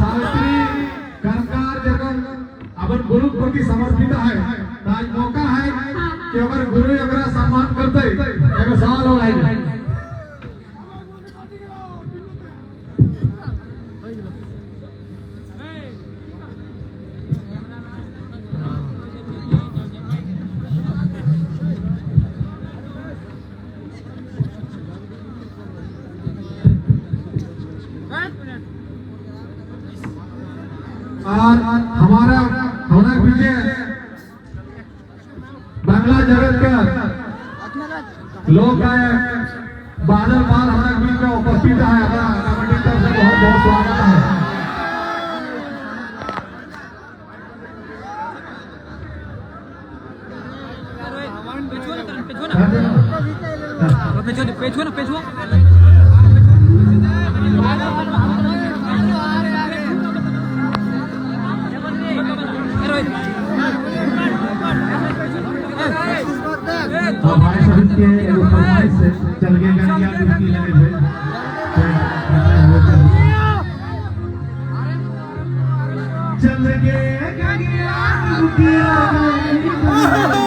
सावित्री कर्मकार जगन अपन गुरु प्रति समर्पित है आज मौका है कि अगर गुरु एकरा सम्मान करते एगो सवाल हो आई और हमारा होना पीछे बांग्ला जगत का लोग है बादल पाल हमारे बीच में उपस्थित है हमारा कमेटी की तरफ से बहुत बहुत स्वागत है। हमारे सभी के फरमाइश से चल गए गाड़ियां डुबकी लगे थे चल गए गाड़ियां डुबकी लगे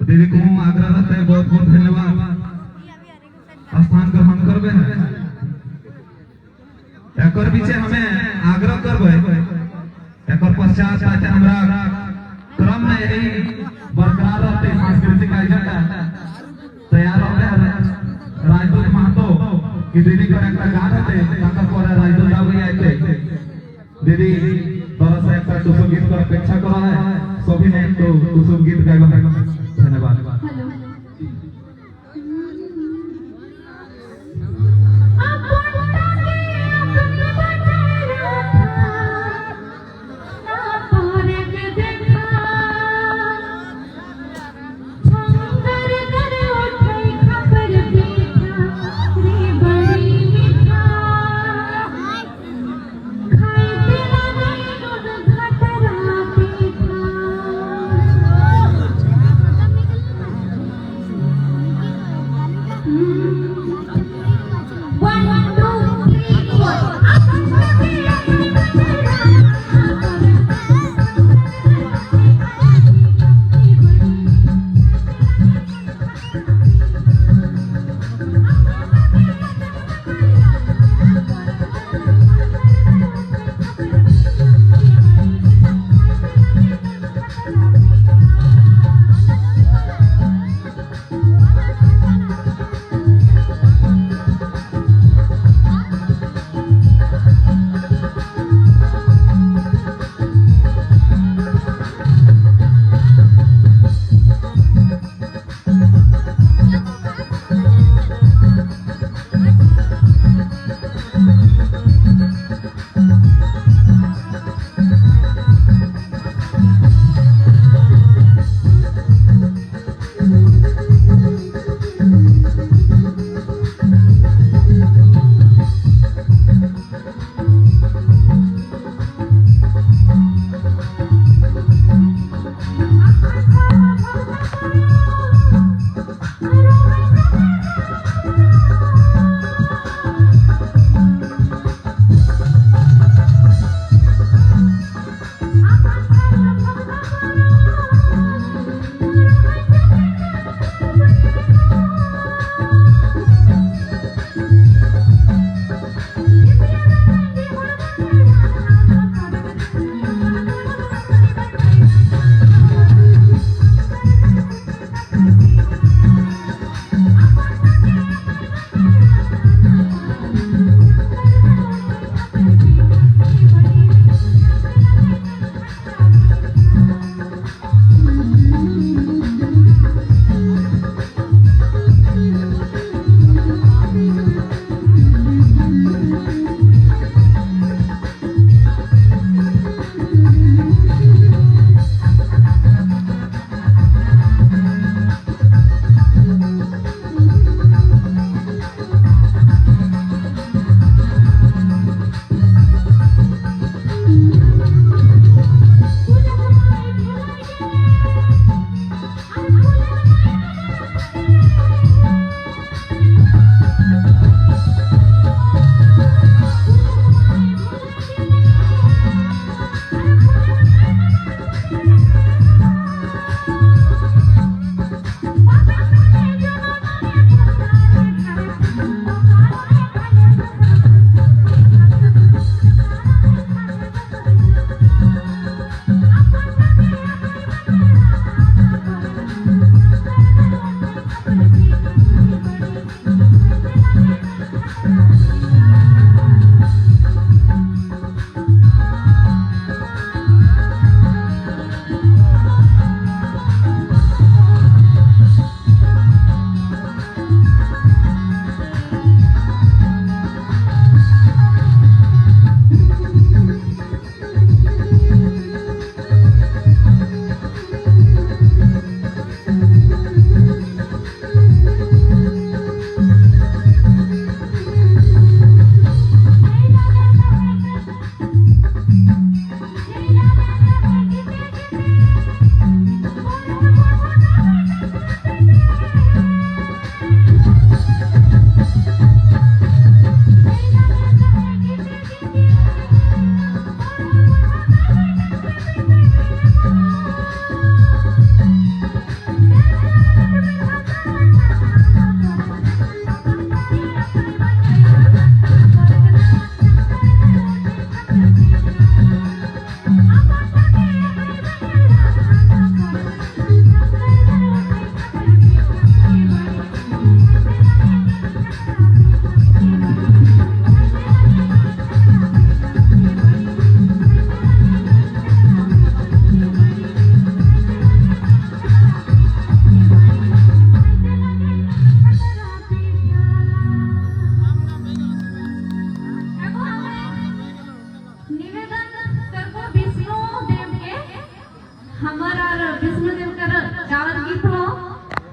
दीदी को आग्रह रहता है, बहुत बहुत धन्यवाद। स्थान ग्रहण करबे है एकर पीछे हमें आग्रह करबे एकर पश्चात ताकि हमरा क्रम में यही बरकरार रहते सांस्कृतिक एजेंडा तैयार रहते राजदूत महतो की दीदी को एक गान होते ताकर पर राजदूत आवे आते दीदी तरह से एक टुसुम गीत कर अपेक्षा करा है सभी ने तो टुसुम गीत गाइबा है। धन्यवाद।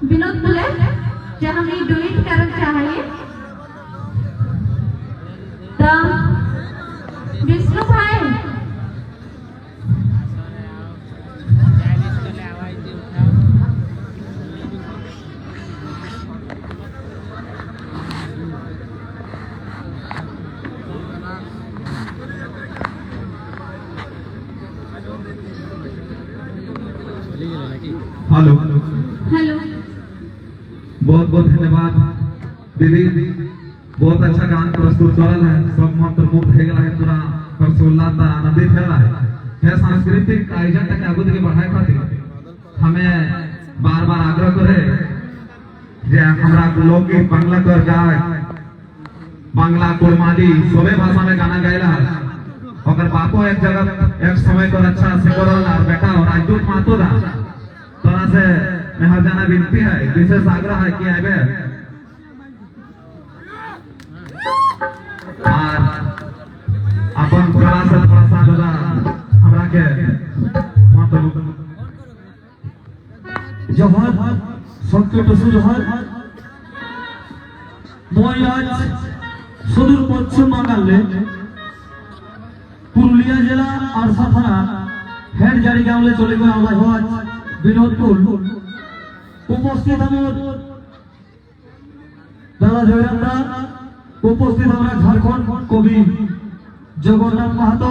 विनोद बोले कि हम ये डुएट करना चाहिए तो विष्णु भाई हेलो हेलो बहुत बहुत धन्यवाद दीदी बहुत अच्छा गान प्रस्तुत करल है सब मंत्रमुग्ध हो गया है पूरा हर्षोल्लास आनंदित है है सांस्कृतिक आयोजन तक आगू के बढ़ाए खातिर हमें बार बार आग्रह करे जे हमरा लोकगीत बांग्ला कर गाय बांग्ला कुरमाली सबे भाषा में गाना गायला अगर बापो एक जगह एक समय पर अच्छा सिंगर और बेटा और राजदूत मातो दा तोरा से मैं हर जाना विनती है विशेष आग्रह है कि आबे और अपन कला से थोड़ा सा दादा हमरा के मातो जोहर सबके टसु जोहर মই আজ সুদূর পশ্চিম বাংলালে পুরুলিয়া জেলা আরসা থানা হেড জারি গাঁওলে চলে গেল আমরা হওয়াজ বিনোদপুর উপস্থিত আমার দাদা জয়রামদা উপস্থিত আমরা ঝাড়খণ্ড কবি জগন্নাথ মাহাতো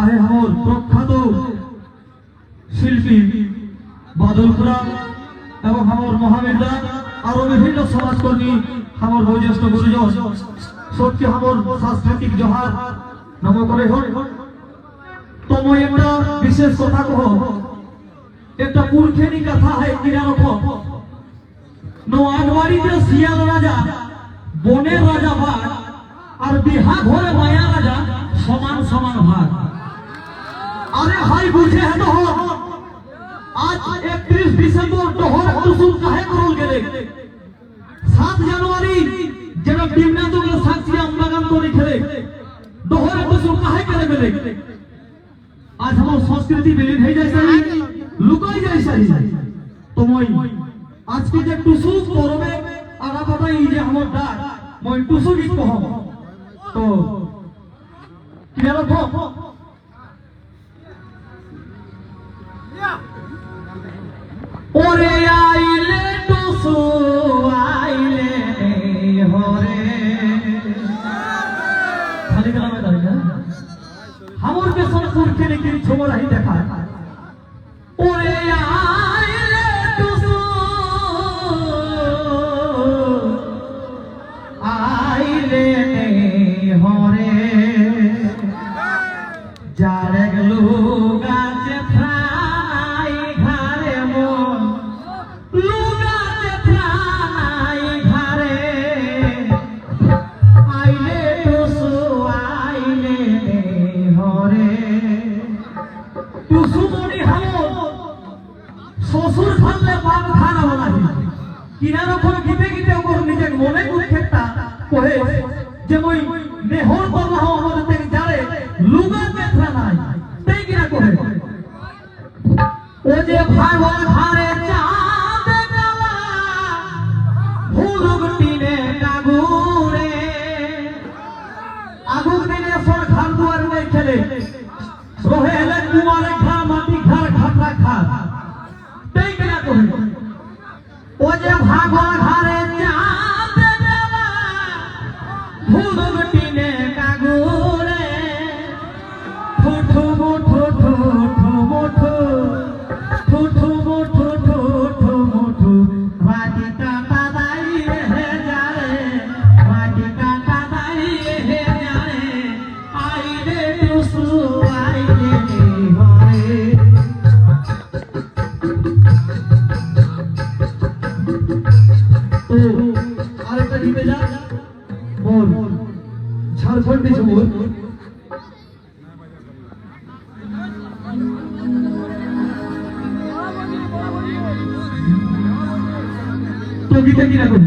আহে আমার প্রখ্যাত শিল্পী বাদলপুরা এবং আমার মহাবিদ্যা আরো বিভিন্ন সমাজকর্মী আমার বয়োজ্যেষ্ঠ গুরুজন সত্যি আমার সাংস্কৃতিক জোহার নম করে হন তো মই একটা বিশেষ কথা কহ একটা পুরখেনি কথা হয় কিরকম নোয়াগবাড়িতে শিয়াল রাজা বনের রাজা ভাগ আর বিহা ঘরে মায়া রাজা সমান সমান ভাগ আরে ভাই বুঝে হেন आज 31 दिसंबर तोहर तुसुल काहे करल गेले 7 जनवरी जेना टीमना तो गेल साक्षी আমবাগান तोरी खेले तोहर तुसुल काहे करे गेले आज हमर संस्कृति विलीन हो जाय सही लुकाई जाय सही तो মই आज के जे टुसु करबे आगा पता ई जे हमर डाक মই टुसु गीत कहब तो किरा को ওরে আইলে টুসু আইলে হরে খালি গলা में दाई ना हमर के संस्कृत के लेकिन छोड़ ही देखा ওরে আইলে টুসু আইলে হরে যারে গলু গাছে ফ্রাই ঘরে মন লুগাছে ফ্রাই ঘরে আইলে টুসু আইলে হরে টুসু মনি হামো শ্বশুর খালে বাপ খানা বানাই কিনার উপর গিতে গিতে ওর নিজের মনে কুক্ষেপটা কহে যে মই নেহর করলা হও আমাদের থেকে যারে লুগাছে ফ্রাই তাই কিনা কহে ও যে ভাইওয়াল ঘরে চাঁদ গালা ভুলুক টিনে কাগুরে আগুন দিনে সর ঘর দুয়ার নাই খেলে রহেলে কুমারে ঘর মাটি ঘর খাটরা খা তাই কিনা কহে ও যে ভাইওয়াল ঘরে চাঁদ গালা ভুলুক টিনে কাগুরে ঠুঠু মুঠু ঠুঠু মুঠু ঠুঠু মুঠু ঠুঠু মুঠু মাটি কাটা দাই হে যারে মাটি কাটা দাই হে যারে আইলে টুসু আইলে হরে তো আরেকটা গীতে যা মোর ঝাড়খণ্ডী ঝুমুর তো গীতে কি রাখুন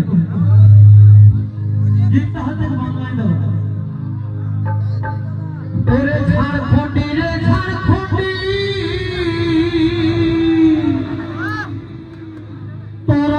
গীতটা হাতে বাংলায় দাও ওরে ঝাড়খণ্ডী রে ঝাড়খণ্ডী তোর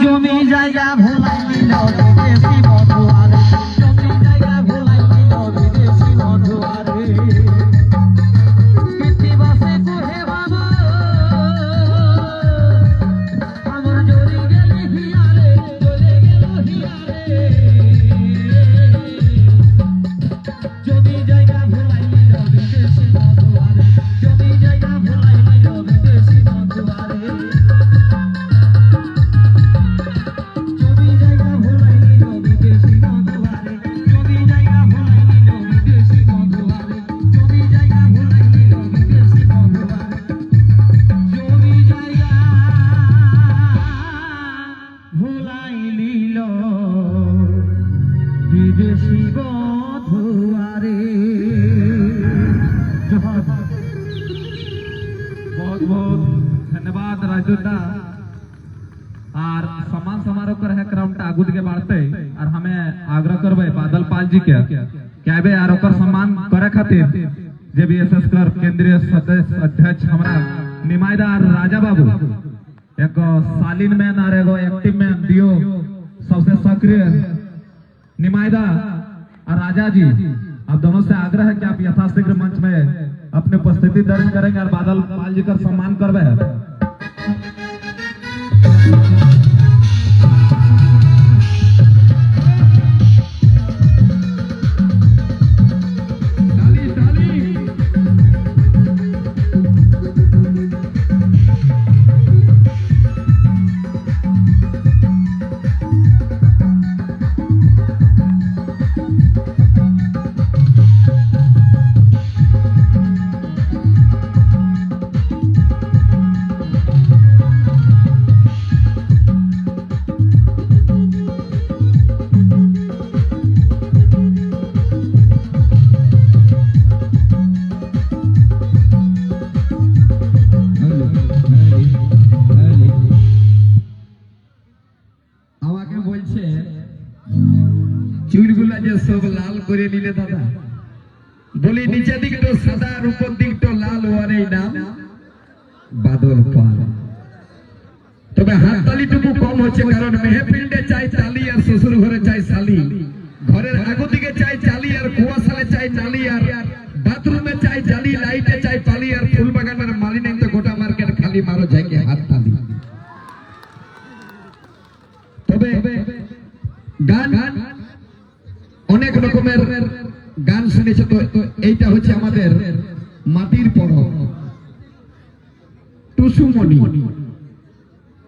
জমি के क्या बे यार ओकर सम्मान करे खातिर जे बीएसएस कर केंद्रीय सदस्य अध्यक्ष हमरा निमाइदार राजा बाबू एक सालिन मैन और एगो एक्टिव मैन दियो सबसे सक्रिय निमाइदा और राजा जी, आप दोनों से आग्रह है कि आप यथाशीघ्र मंच में अपनी उपस्थिति दर्ज करेंगे और बादल पाल जी का सम्मान करवे। আমাকে বলছে চুলগুলা যে সব লাল করে নিলে দাদা, বলি নিচের দিকটা সাদা আর উপর দিকটা লাল হওয়ার এই নাম বাদল পাল। তবে হাততালিটুকু কম হচ্ছে, কারণ মেহফিলটা চাই তালি আর শ্বশুর ঘরে চাই শালি, ঘরের আগো দিকে চাই চালি আর কুয়াশালে চাই নালি, আর বাথরুমে চাই জালি, লাইটে চাই পালি, আর ফুল বাগানের মালি নেই তো গোটা মার্কেট খালি, মারো যাইকে হাততালি। তবে গান অনেক রকমের গান শুনেছে, তো এইটা হচ্ছে আমাদের মাটির পরব টুসুমণি।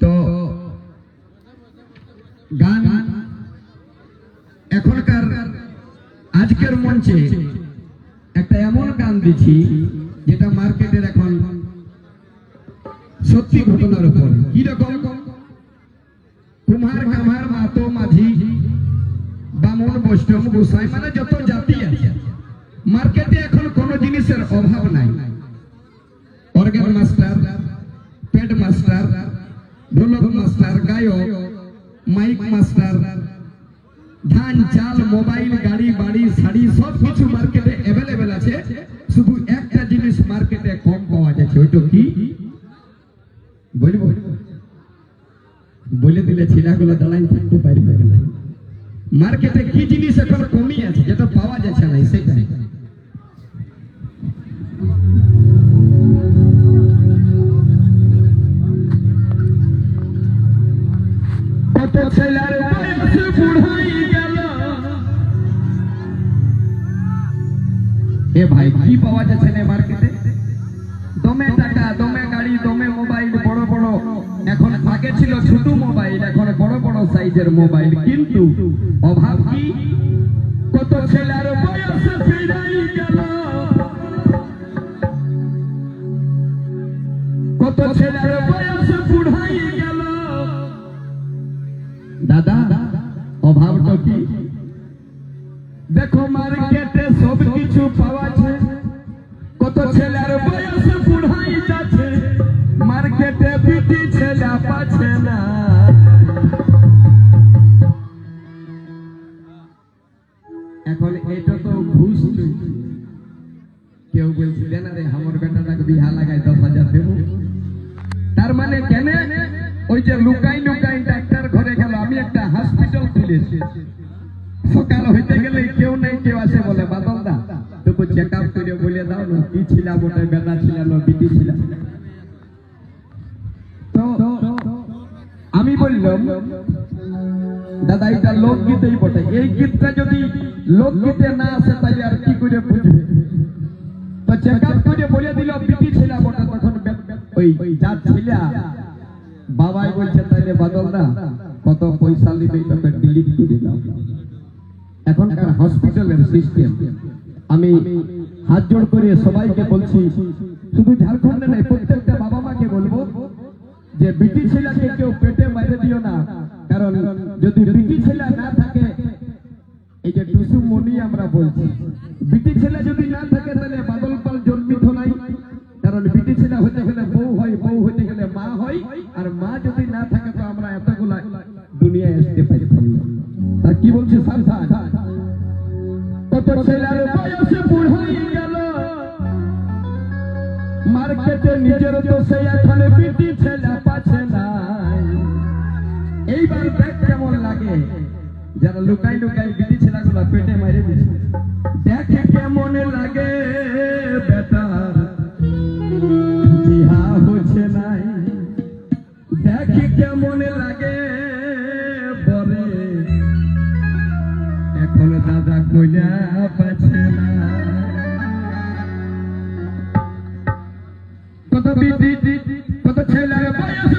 তো গান এখনকার আজকের মঞ্চে একটা এমন গান দিচ্ছি যেটা মার্কেটের এখন সত্যি ঘটনার উপর। কি রকম? কুমার কামার মাতো মাঝি বামন বৈষ্ণব গোসাই মানে যত জাতি আছে মার্কেটে এখন কোন জিনিসের অভাব নাই। অর্গান মাস্টার, পেড মাস্টার, ঢোলক মাস্টার, গায়ক, মাইক মাস্টার, ধান চাল, মোবাইল, গাড়ি, বাড়ি, শাড়ি সব কিছু মার্কেটে অ্যাভেলেবেল আছে। শুধু একটা জিনিস মার্কেটে কম পাওয়া যাচ্ছে, ওইটা কি বলবো? বলে দিলে ছেলেগুলো দাঁড়াই থাকতে পারবে না। মার্কেটে কি জিনিস এখন কমই আছে যেটা পাওয়া যাচ্ছে না, সেটাই। কত ছেলের বয়স বুড়াই গেল, এ ভাই কি পাওয়া যাচ্ছে না মার্কেটে? দমে টাকা, দমে গাড়ি, দমে মোবাইল, বড় বড়। এখন আগে ছিল ছোট মোবাইল, এখন বড় বড় সাইজের মোবাইল, কিন্তু অভাব কি? কত ছেলের বয়স ফিরাই গেল, কত ছেলের বয়স বুড়াই গেল। দাদা অভাবটা কি? দেখো মার্কেটে সব কিছু পাওয়া যায়, কত ছেলের বয়স বুড়াই যাচ্ছে, মার্কেটে বিটি ছেলে পাচ্ছে না। এখন এটা তো ঘুষ চলছে। কেউ বলছিলেন আরে আমার বেটাটাকে বিহা লাগাই 10,000 দেবো, তার মানে কেন? ওই যে লুকাই লুকাই ডাক্তার ঘরে গেল। আমি একটা হসপিটাল খুলেছি, সকাল হইতে গেলে কেউ নেই, কেউ আসে বলে বাদল দা তবু চেক আপ করে বলে দাও না কি ছিলাম, ওটা বেটা ছিলাম না বিটি ছিলাম। তো আমি বললাম দাদা এটা লোকগীতেই বটে, এই গীতটা যদি লোকগীতে না আসে তাহলে আর কি করে বুঝবে? তো চেক আপ করে বলে দিল বিটি ছিলাম ওটা। তখন ওই যা ছিলা বাবাই বলছে তাইলে বাদল দা কত পয়সা নিবে তোকে ডিলিট করে দাও। এখনকার হসপিটালের সিস্টেম। আমি হাত জোড় করে সবাইকে বলছি, শুধু ঝাড়খণ্ডে নাই প্রত্যেকটা বাবা মাকে বলবো যে বিটি ছেলেকে কেউ পেটে মাইরে দিও না, কারণ যদি বিটি ছেলে না থাকে, এই যে টুসুমণি আমরা বলছি, বিটি ছেলে যদি না থাকে তাহলে বাদল পাল জন্মিত নাই। কারণ বিটি ছেলে হতে গেলে বউ হয়, বউ হতে গেলে মা হয়, আর মা যদি না থাকে তো আমরা এতগুলা দুনিয়ায় আসতে পারি। তা কি বলছে সাবধান? কত ছেলের বয়সে বুড়াই গেল মার্কেটে নিজের তো সে এখন বিটি ছেলে পাচ্ছে নাই। এইবার দেখ কেমন লাগে যারা লুকাই লুকাই বিটি ছেলেগুলো পেটে মারে দিচ্ছে। দেখে কেমন লাগে বেটার বিহা হচ্ছে নাই। দেখে কেমন লাগে বলে এখন দাদা কইলা পাচ্ছে না। কত বিটি কত ছেলের বয়স